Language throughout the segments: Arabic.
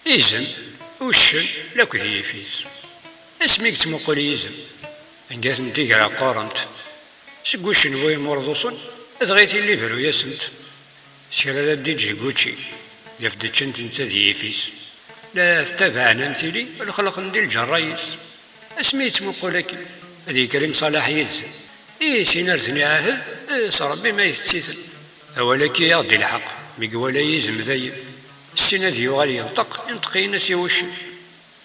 يزم وشن لاك ذي يفيس اسميك تمقل يزم انقاث نتيق على قارنت سقوشن وي مرضوصن ادغيتي اللي برو ياسمت سيرا دي جيبوتشي يفدتش انت ذي يفيس لا تتابع نمثلي الخلق ندير الجرايس اسميت مقولك هذي كريم صلاح يزم سينارتني عاهد صربي ما يستيثل أولك يغدي الحق بقولا يزم ذيب السنة ذي يغالي ينطق ينسي وش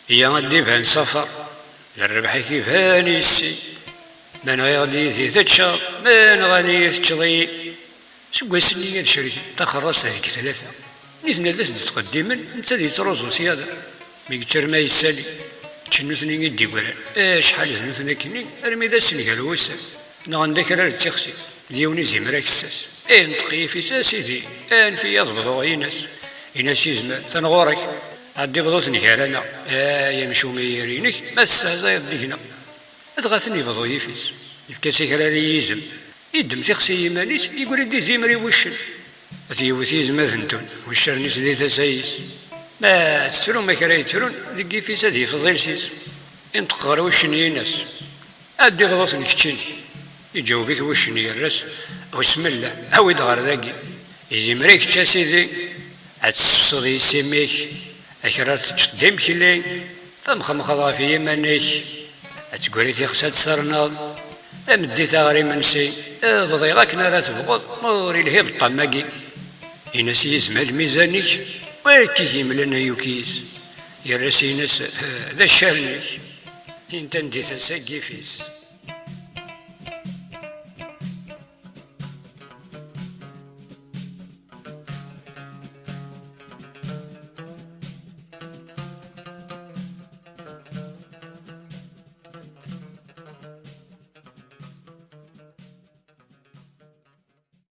هي غدي بان سفر للربح كيف هاني السي من غيغدي ذي تتشر من غني يتشضي سوا سنية شركة تخرص هذيك ثلاثة نيثنا ذات تقدما انت ذي تروزو سيادة ميكتشر ما يسالي تشنوثني يدي قولا شحال ثنوثنا كني ارمي ذا سنقال ويسال نغندك راه تيخسي ديوني زي مراك الساس نتقي في ساسيدي في يضبطو يناس يناس يزما تنغورك عدي بضوثني كارانا يمشو ميرينك ما تستهزا يديكنا اتغاثني بضو يفيس يفكاسي كراري يزم يدم تيخسي يمانيس يقول يدي زيمري وشن ثيوثي يزما ثنتون وشرنيس ذي تسايس ما تسرون ما كرا يترون ذي فيس هذي فضيل سيس ينطق غير وشن يناس عدي بضوثني كتشين يجاوبك وشني الرس واسم الله عاود غير ذاكي يزمريك تشاسيدي عتسفصدي سيميك اكرات تشديم كلي تمخمخضا في يمانيك عتقولي تيخسات سرناض تمدي تغري منسي بضي غاك نارا تبغض موري الهيب الطماقي ينسي يزمل ميزانيك وكي يملنا يوكيس يرسي ناس ذا الشارنيك انت ندي تساقي فيس